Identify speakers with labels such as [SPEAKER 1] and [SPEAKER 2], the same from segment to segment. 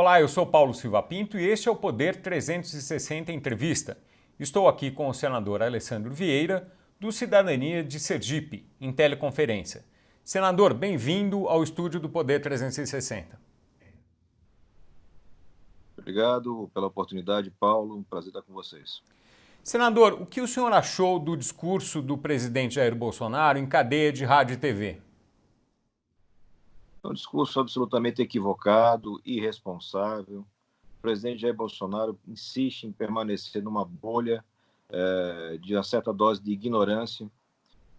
[SPEAKER 1] Olá, eu sou Paulo Silva Pinto e este é o Poder 360 Entrevista. Estou aqui com o senador Alessandro Vieira, do Cidadania de Sergipe, em teleconferência. Senador, bem-vindo ao estúdio do Poder 360.
[SPEAKER 2] Obrigado pela oportunidade, Paulo. Um prazer estar com vocês.
[SPEAKER 1] Senador, o que o senhor achou do discurso do presidente Jair Bolsonaro em cadeia de rádio e TV?
[SPEAKER 2] É um discurso absolutamente equivocado, irresponsável. O presidente Jair Bolsonaro insiste em permanecer numa bolha de uma certa dose de ignorância,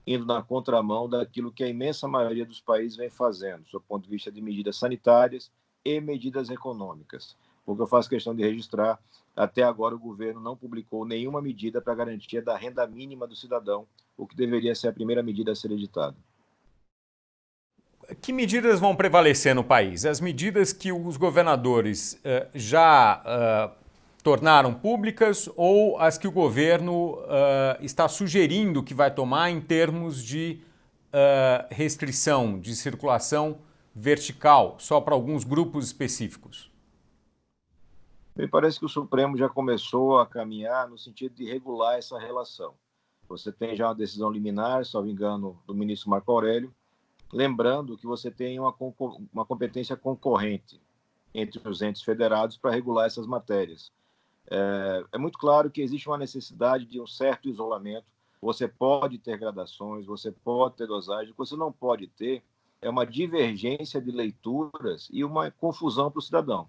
[SPEAKER 2] indo na contramão daquilo que a imensa maioria dos países vem fazendo, do ponto de vista de medidas sanitárias e medidas econômicas. Porque eu faço questão de registrar, até agora o governo não publicou nenhuma medida para garantia da renda mínima do cidadão, o que deveria ser a primeira medida a ser editada.
[SPEAKER 1] Que medidas vão prevalecer no país? As medidas que os governadores já tornaram públicas ou as que o governo está sugerindo que vai tomar em termos de restrição de circulação vertical, só para alguns grupos específicos?
[SPEAKER 2] Me parece que o Supremo já começou a caminhar no sentido de regular essa relação. Você tem já uma decisão liminar, se não me engano, do ministro Marco Aurélio, lembrando que você tem uma competência concorrente entre os entes federados para regular essas matérias. É muito claro que existe uma necessidade de um certo isolamento. Você pode ter gradações, você pode ter dosagem, o que você não pode ter é uma divergência de leituras e uma confusão para o cidadão.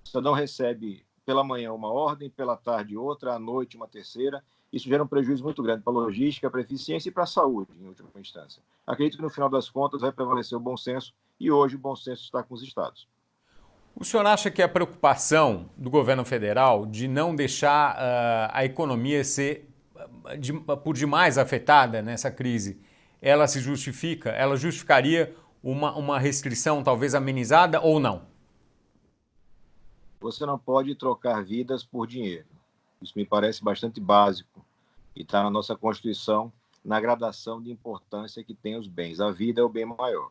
[SPEAKER 2] O cidadão recebe pela manhã uma ordem, pela tarde outra, à noite uma terceira. Isso gera um prejuízo muito grande para a logística, para a eficiência e para a saúde, em última instância. Acredito que, no final das contas, vai prevalecer o bom senso e hoje o bom senso está com os estados.
[SPEAKER 1] O senhor acha que a preocupação do governo federal de não deixar a economia ser por demais afetada nessa crise, ela se justifica? Ela justificaria uma restrição talvez amenizada ou não?
[SPEAKER 2] Você não pode trocar vidas por dinheiro. Isso me parece bastante básico e está na nossa Constituição, na gradação de importância que tem os bens. A vida é o bem maior.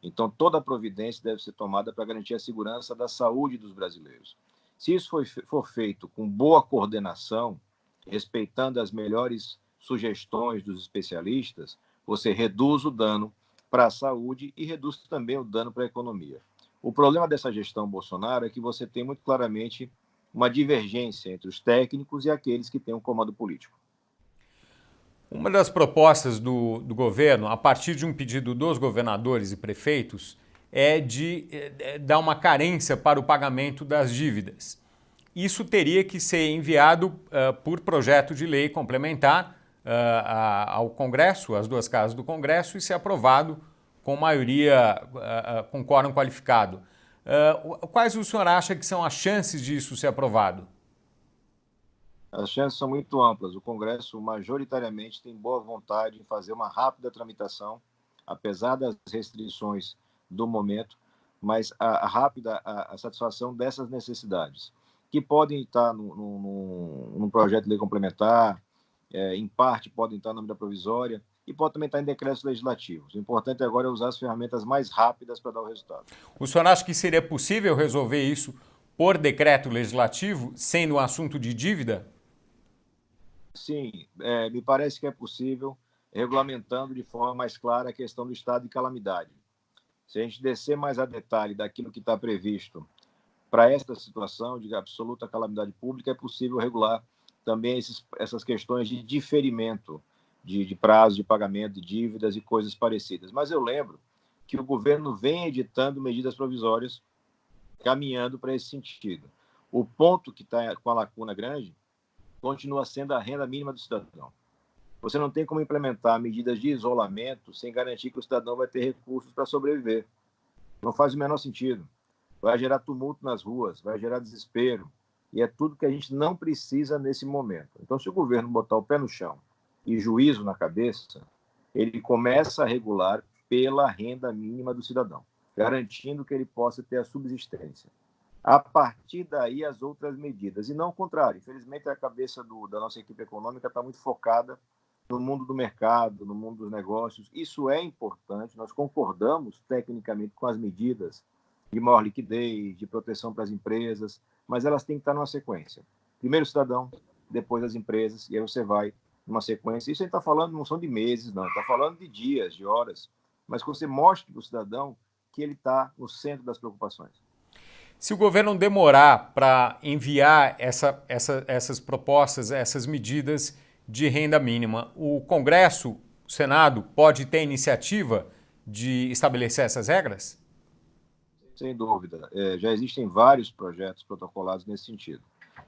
[SPEAKER 2] Então, toda providência deve ser tomada para garantir a segurança da saúde dos brasileiros. Se isso for feito com boa coordenação, respeitando as melhores sugestões dos especialistas, você reduz o dano para a saúde e reduz também o dano para a economia. O problema dessa gestão Bolsonaro é que você tem muito claramente uma divergência entre os técnicos e aqueles que têm um comando político.
[SPEAKER 1] Uma das propostas do governo, a partir de um pedido dos governadores e prefeitos, é de dar uma carência para o pagamento das dívidas. Isso teria que ser enviado por projeto de lei complementar ao Congresso, às duas casas do Congresso, e ser aprovado com maioria, com quórum qualificado. Quais o senhor acha que são as chances disso ser aprovado?
[SPEAKER 2] As chances são muito amplas. O Congresso, majoritariamente, tem boa vontade em fazer uma rápida tramitação, apesar das restrições do momento, mas a satisfação dessas necessidades, que podem estar num projeto de lei complementar, em parte podem estar na medida provisória, e pode também estar em decretos legislativos. O importante agora é usar as ferramentas mais rápidas para dar o resultado.
[SPEAKER 1] O senhor acha que seria possível resolver isso por decreto legislativo, sendo um assunto de dívida?
[SPEAKER 2] Sim, me parece que é possível, regulamentando de forma mais clara a questão do estado de calamidade. Se a gente descer mais a detalhe daquilo que está previsto para esta situação de absoluta calamidade pública, é possível regular também essas questões de diferimento de prazo de pagamento de dívidas e coisas parecidas. Mas eu lembro que o governo vem editando medidas provisórias caminhando para esse sentido. O ponto que está com a lacuna grande continua sendo a renda mínima do cidadão. Você não tem como implementar medidas de isolamento sem garantir que o cidadão vai ter recursos para sobreviver. Não faz o menor sentido. Vai gerar tumulto nas ruas, vai gerar desespero. E é tudo que a gente não precisa nesse momento. Então, se o governo botar o pé no chão e juízo na cabeça, ele começa a regular pela renda mínima do cidadão, garantindo que ele possa ter a subsistência. A partir daí, as outras medidas. E não o contrário. Infelizmente, a cabeça da nossa equipe econômica está muito focada no mundo do mercado, no mundo dos negócios. Isso é importante, nós concordamos tecnicamente com as medidas de maior liquidez, de proteção para as empresas, mas elas têm que estar numa sequência. Primeiro o cidadão, depois as empresas, e aí você vai numa sequência. Isso a gente está falando, não são de meses, não, está falando de dias, de horas, mas que você mostre para o cidadão que ele está no centro das preocupações.
[SPEAKER 1] Se o governo demorar para enviar essas propostas, essas medidas de renda mínima, o Congresso, o Senado, pode ter iniciativa de estabelecer essas regras?
[SPEAKER 2] Sem dúvida. Já existem vários projetos protocolados nesse sentido,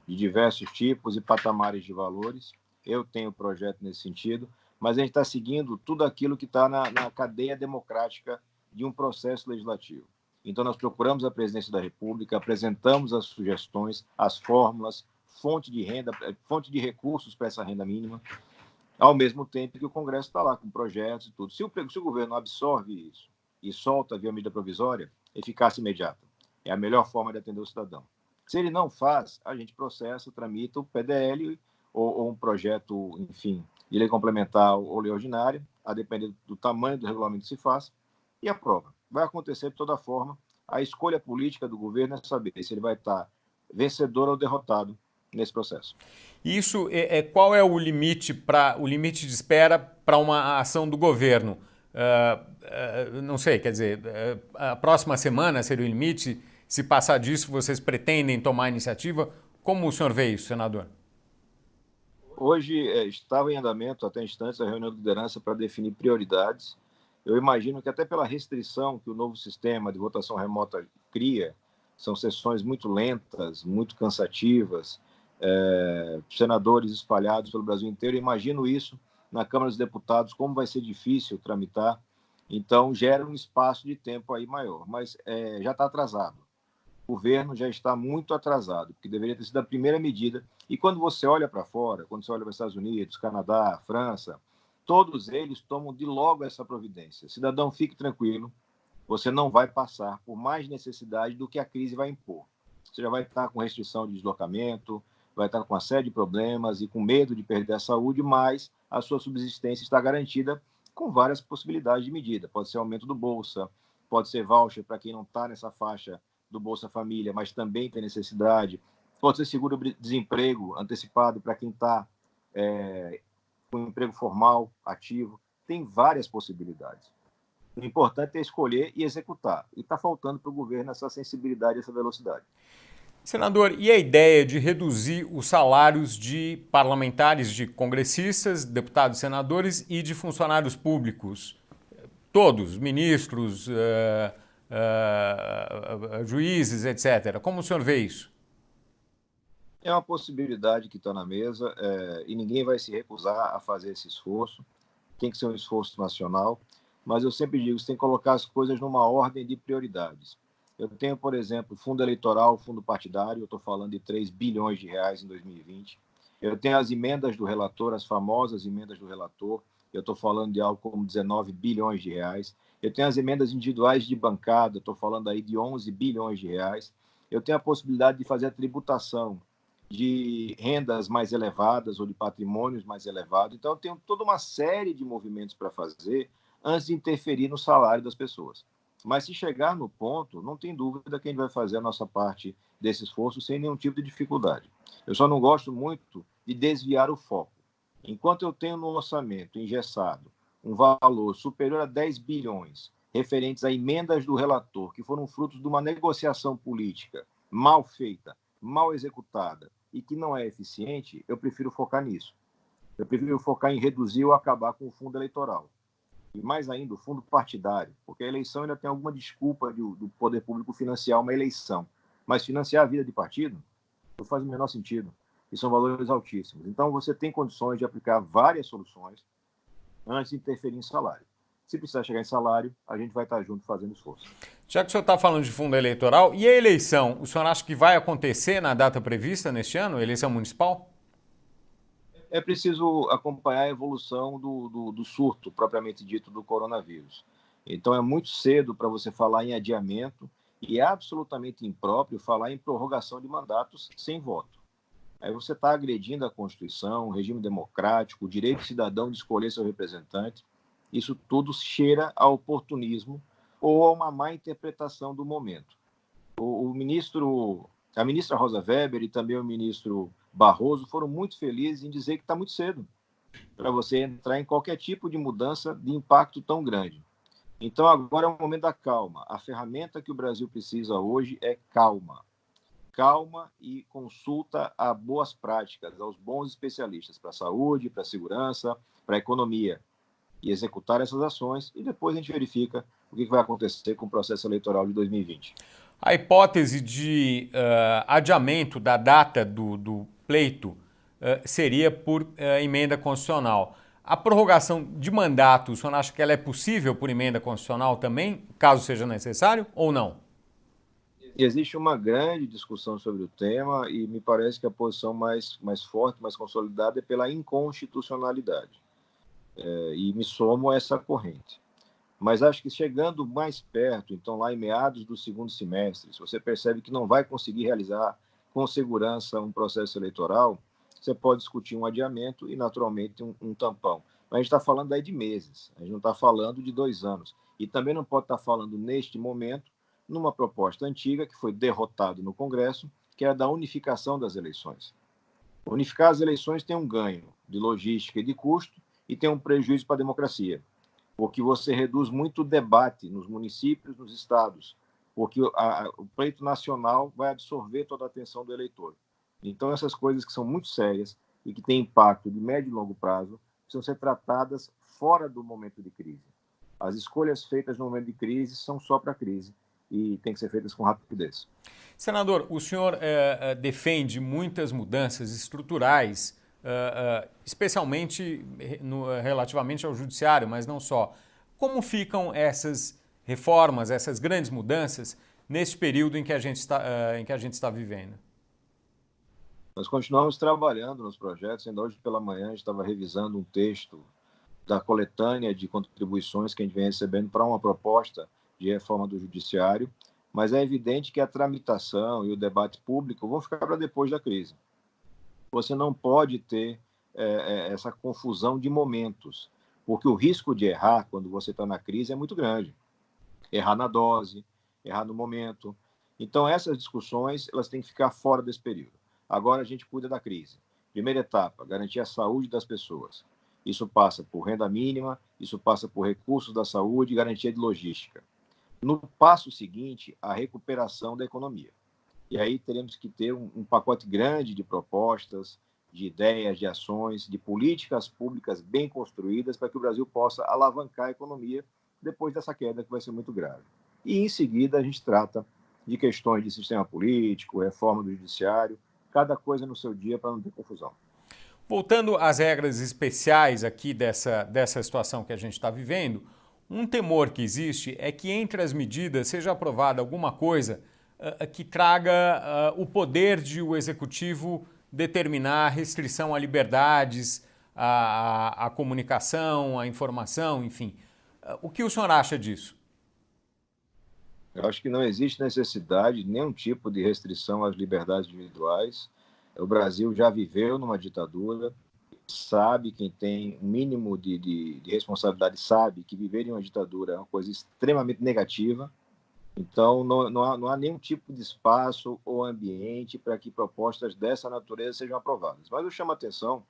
[SPEAKER 2] de diversos tipos e patamares de valores. Eu tenho projeto nesse sentido, mas a gente está seguindo tudo aquilo que está na cadeia democrática de um processo legislativo. Então, nós procuramos a presidência da República, apresentamos as sugestões, as fórmulas, fonte de renda, fonte de recursos para essa renda mínima, ao mesmo tempo que o Congresso está lá com projetos e tudo. Se o governo absorve isso e solta via medida provisória, eficácia imediata. É a melhor forma de atender o cidadão. Se ele não faz, a gente processa, tramita o PDL ou um projeto, enfim, de lei complementar ou lei ordinária, a depender do tamanho do regulamento que se faz, e aprova. Vai acontecer de toda forma. A escolha política do governo é saber se ele vai estar vencedor ou derrotado nesse processo.
[SPEAKER 1] Isso qual é o limite de espera para uma ação do governo? Não sei, quer dizer, a próxima semana seria o limite? Se passar disso, vocês pretendem tomar iniciativa? Como o senhor vê isso, senador?
[SPEAKER 2] Hoje estava em andamento, até instantes, a reunião de liderança para definir prioridades. Eu imagino que até pela restrição que o novo sistema de votação remota cria, são sessões muito lentas, muito cansativas, senadores espalhados pelo Brasil inteiro. Eu imagino isso na Câmara dos Deputados, como vai ser difícil tramitar. Então, gera um espaço de tempo aí maior, mas já está atrasado. O governo já está muito atrasado, porque deveria ter sido a primeira medida. E quando você olha para fora, quando você olha para os Estados Unidos, Canadá, França, todos eles tomam de logo essa providência. Cidadão, fique tranquilo, você não vai passar por mais necessidade do que a crise vai impor. Você já vai estar com restrição de deslocamento, vai estar com uma série de problemas e com medo de perder a saúde, mas a sua subsistência está garantida com várias possibilidades de medida. Pode ser aumento do Bolsa, pode ser voucher para quem não está nessa faixa do Bolsa Família, mas também tem necessidade, pode ser seguro-desemprego antecipado para quem está com um emprego formal, ativo, tem várias possibilidades. O importante é escolher e executar, e está faltando para o governo essa sensibilidade, essa velocidade.
[SPEAKER 1] Senador, e a ideia de reduzir os salários de parlamentares, de congressistas, deputados e senadores e de funcionários públicos? Todos, ministros, juízes, etc. Como o senhor vê isso?
[SPEAKER 2] É uma possibilidade que está na mesa e ninguém vai se recusar a fazer esse esforço. Tem que ser um esforço nacional, mas eu sempre digo, você tem que colocar as coisas numa ordem de prioridades. Eu tenho, por exemplo, fundo eleitoral, fundo partidário, eu estou falando de 3 bilhões de reais em 2020. Eu tenho as emendas do relator, as famosas emendas do relator, eu estou falando de algo como 19 bilhões de reais. Eu tenho as emendas individuais de bancada, estou falando aí de 11 bilhões de reais. Eu tenho a possibilidade de fazer a tributação de rendas mais elevadas ou de patrimônios mais elevados. Então, eu tenho toda uma série de movimentos para fazer antes de interferir no salário das pessoas. Mas se chegar no ponto, não tem dúvida que a gente vai fazer a nossa parte desse esforço sem nenhum tipo de dificuldade. Eu só não gosto muito de desviar o foco. Enquanto eu tenho no orçamento engessado um valor superior a 10 bilhões referentes a emendas do relator, que foram frutos de uma negociação política mal feita, mal executada e que não é eficiente, eu prefiro focar nisso. Eu prefiro focar em reduzir ou acabar com o fundo eleitoral. E mais ainda, o fundo partidário, porque a eleição ainda tem alguma desculpa do poder público financiar uma eleição. Mas financiar a vida de partido não faz o menor sentido. E são valores altíssimos. Então, você tem condições de aplicar várias soluções antes de interferir em salário. Se precisar chegar em salário, a gente vai estar junto fazendo esforço.
[SPEAKER 1] Já que o senhor está falando de fundo eleitoral, e a eleição, o senhor acha que vai acontecer na data prevista neste ano, a eleição municipal?
[SPEAKER 2] É preciso acompanhar a evolução do surto, propriamente dito, do coronavírus. Então, é muito cedo para você falar em adiamento e é absolutamente impróprio falar em prorrogação de mandatos sem voto. Aí você está agredindo a Constituição, o regime democrático, o direito cidadão de escolher seu representante. Isso tudo cheira a oportunismo ou a uma má interpretação do momento. A ministra Rosa Weber e também o ministro Barroso foram muito felizes em dizer que está muito cedo para você entrar em qualquer tipo de mudança de impacto tão grande. Então, agora é o momento da calma. A ferramenta que o Brasil precisa hoje é calma. Calma e consulta a boas práticas, aos bons especialistas para a saúde, para a segurança, para a economia. E executar essas ações, e depois a gente verifica o que vai acontecer com o processo eleitoral de 2020.
[SPEAKER 1] A hipótese de adiamento da data do pleito seria por emenda constitucional. A prorrogação de mandato, o senhor acha que ela é possível por emenda constitucional também, caso seja necessário, ou não?
[SPEAKER 2] Existe uma grande discussão sobre o tema e me parece que a posição mais forte, mais consolidada é pela inconstitucionalidade. E me somo a essa corrente. Mas acho que chegando mais perto, então lá em meados do segundo semestre, se você percebe que não vai conseguir realizar com segurança um processo eleitoral, você pode discutir um adiamento e, naturalmente, um tampão. Mas a gente está falando aí de meses, a gente não está falando de 2 anos. E também não pode estar falando, neste momento, numa proposta antiga que foi derrotada no Congresso, que era da unificação das eleições. Unificar as eleições tem um ganho de logística e de custo e tem um prejuízo para a democracia, porque você reduz muito o debate nos municípios, nos estados, porque o pleito nacional vai absorver toda a atenção do eleitor. Então, essas coisas que são muito sérias e que têm impacto de médio e longo prazo precisam ser tratadas fora do momento de crise. As escolhas feitas no momento de crise são só para a crise e têm que ser feitas com rapidez.
[SPEAKER 1] Senador, o senhor defende muitas mudanças estruturais, especialmente relativamente ao judiciário, mas não só. Como ficam essas reformas, essas grandes mudanças, nesse período em que a gente está vivendo?
[SPEAKER 2] Nós continuamos trabalhando nos projetos. Ainda hoje pela manhã a gente estava revisando um texto da coletânea de contribuições que a gente vem recebendo para uma proposta de reforma do judiciário, mas é evidente que a tramitação e o debate público vão ficar para depois da crise. Você não pode ter essa confusão de momentos, porque o risco de errar quando você está na crise é muito grande. Errar na dose, errar no momento. Então, essas discussões elas têm que ficar fora desse período. Agora a gente cuida da crise. Primeira etapa, garantir a saúde das pessoas. Isso passa por renda mínima, isso passa por recursos da saúde e garantia de logística. No passo seguinte, a recuperação da economia. E aí teremos que ter um pacote grande de propostas, de ideias, de ações, de políticas públicas bem construídas para que o Brasil possa alavancar a economia depois dessa queda que vai ser muito grave. E, em seguida, a gente trata de questões de sistema político, reforma do judiciário, cada coisa no seu dia para não ter confusão.
[SPEAKER 1] Voltando às regras especiais aqui dessa situação que a gente está vivendo, um temor que existe é que entre as medidas seja aprovada alguma coisa que traga o poder de o executivo determinar restrição a liberdades, a comunicação, a informação, enfim. O que o senhor acha disso?
[SPEAKER 2] Eu acho que não existe necessidade de nenhum tipo de restrição às liberdades individuais. O Brasil já viveu numa ditadura, sabe, quem tem um mínimo de responsabilidade sabe que viver em uma ditadura é uma coisa extremamente negativa. Então, não há nenhum tipo de espaço ou ambiente para que propostas dessa natureza sejam aprovadas. Mas eu chamo a atenção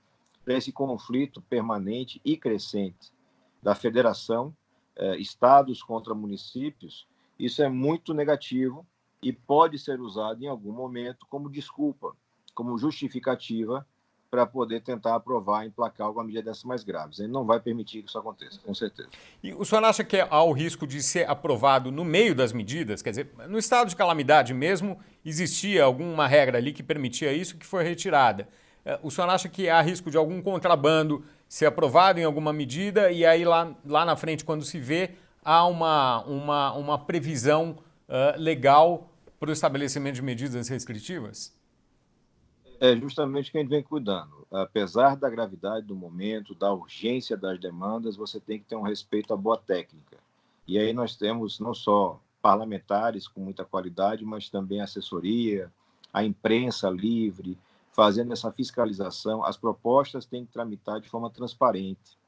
[SPEAKER 2] para esse conflito permanente e crescente da federação, estados contra municípios. Isso é muito negativo e pode ser usado em algum momento como desculpa, como justificativa para poder tentar aprovar, emplacar alguma medida dessas mais graves. Ele não vai permitir que isso aconteça, com certeza.
[SPEAKER 1] E o senhor acha que há o risco de ser aprovado no meio das medidas? Quer dizer, no estado de calamidade mesmo, existia alguma regra ali que permitia isso que foi retirada. O senhor acha que há risco de algum contrabando ser aprovado em alguma medida e aí lá na frente, quando se vê, há uma previsão legal para o estabelecimento de medidas restritivas?
[SPEAKER 2] É justamente quem vem cuidando. Apesar da gravidade do momento, da urgência das demandas, você tem que ter um respeito à boa técnica. E aí nós temos não só parlamentares com muita qualidade, mas também assessoria, a imprensa livre, fazendo essa fiscalização. As propostas têm que tramitar de forma transparente.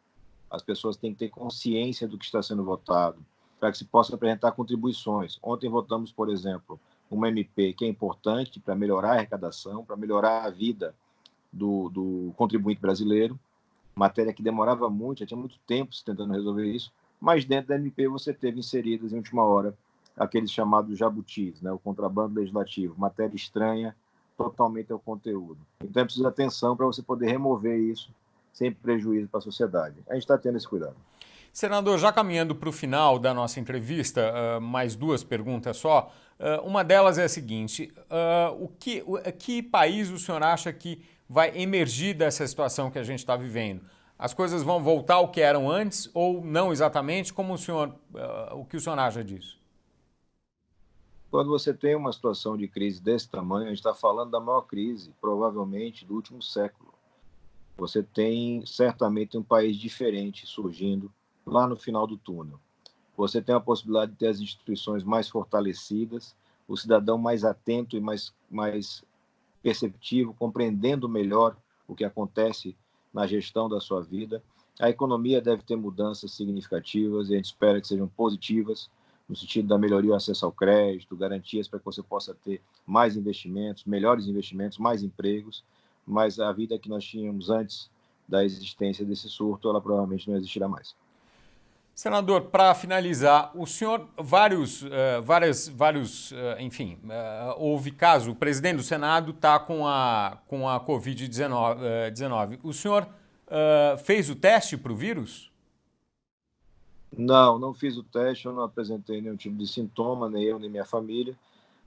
[SPEAKER 2] As pessoas têm que ter consciência do que está sendo votado, para que se possa apresentar contribuições. Ontem votamos, por exemplo, uma MP que é importante para melhorar a arrecadação, para melhorar a vida do contribuinte brasileiro, matéria que demorava muito, já tinha muito tempo se tentando resolver isso, mas dentro da MP você teve inseridas em última hora aqueles chamados jabutis, né, o contrabando legislativo, matéria estranha totalmente ao conteúdo. Então é preciso atenção para você poder remover isso sem prejuízo para a sociedade. A gente está tendo esse cuidado.
[SPEAKER 1] Senador, já caminhando para o final da nossa entrevista, mais duas perguntas só. Uma delas é a seguinte: que país o senhor acha que vai emergir dessa situação que a gente está vivendo? As coisas vão voltar ao que eram antes ou não exatamente? O que o senhor acha disso?
[SPEAKER 2] Quando você tem uma situação de crise desse tamanho, a gente está falando da maior crise, provavelmente, do último século. Você tem certamente um país diferente surgindo lá no final do túnel. Você tem a possibilidade de ter as instituições mais fortalecidas, o cidadão mais atento e mais perceptivo, compreendendo melhor o que acontece na gestão da sua vida. A economia deve ter mudanças significativas e a gente espera que sejam positivas, no sentido da melhoria do acesso ao crédito, garantias para que você possa ter mais investimentos, melhores investimentos, mais empregos, mas a vida que nós tínhamos antes da existência desse surto, ela provavelmente não existirá mais.
[SPEAKER 1] Senador, para finalizar, o senhor, houve caso, o presidente do Senado está com a Covid-19. O senhor fez o teste para o vírus?
[SPEAKER 2] Não fiz o teste, eu não apresentei nenhum tipo de sintoma, nem eu, nem minha família.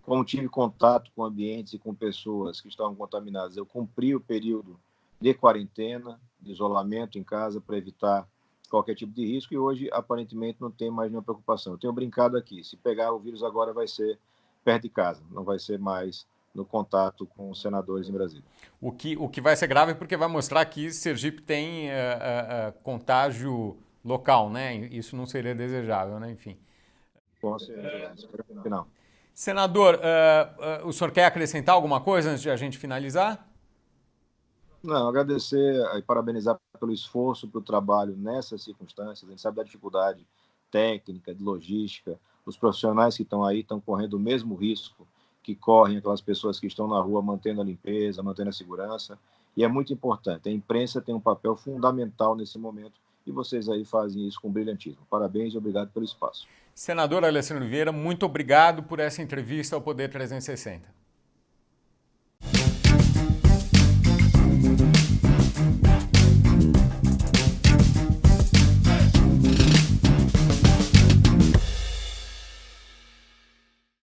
[SPEAKER 2] Como tive contato com ambientes e com pessoas que estavam contaminadas, eu cumpri o período de quarentena, de isolamento em casa para evitar qualquer tipo de risco e hoje, aparentemente, não tem mais nenhuma preocupação. Eu tenho brincado aqui, se pegar o vírus agora vai ser perto de casa, não vai ser mais no contato com os senadores em Brasília.
[SPEAKER 1] O que vai ser grave porque vai mostrar que Sergipe tem contágio local, né? Isso não seria desejável, né? Enfim.
[SPEAKER 2] Com certeza, espero que não.
[SPEAKER 1] Senador, o senhor quer acrescentar alguma coisa antes de a gente finalizar?
[SPEAKER 2] Não, agradecer e parabenizar pelo esforço, pelo trabalho nessas circunstâncias. A gente sabe da dificuldade técnica, de logística. Os profissionais que estão aí estão correndo o mesmo risco que correm aquelas pessoas que estão na rua mantendo a limpeza, mantendo a segurança. E é muito importante. A imprensa tem um papel fundamental nesse momento e vocês aí fazem isso com brilhantismo. Parabéns e obrigado pelo espaço.
[SPEAKER 1] Senador Alessandro Vieira, muito obrigado por essa entrevista ao Poder 360.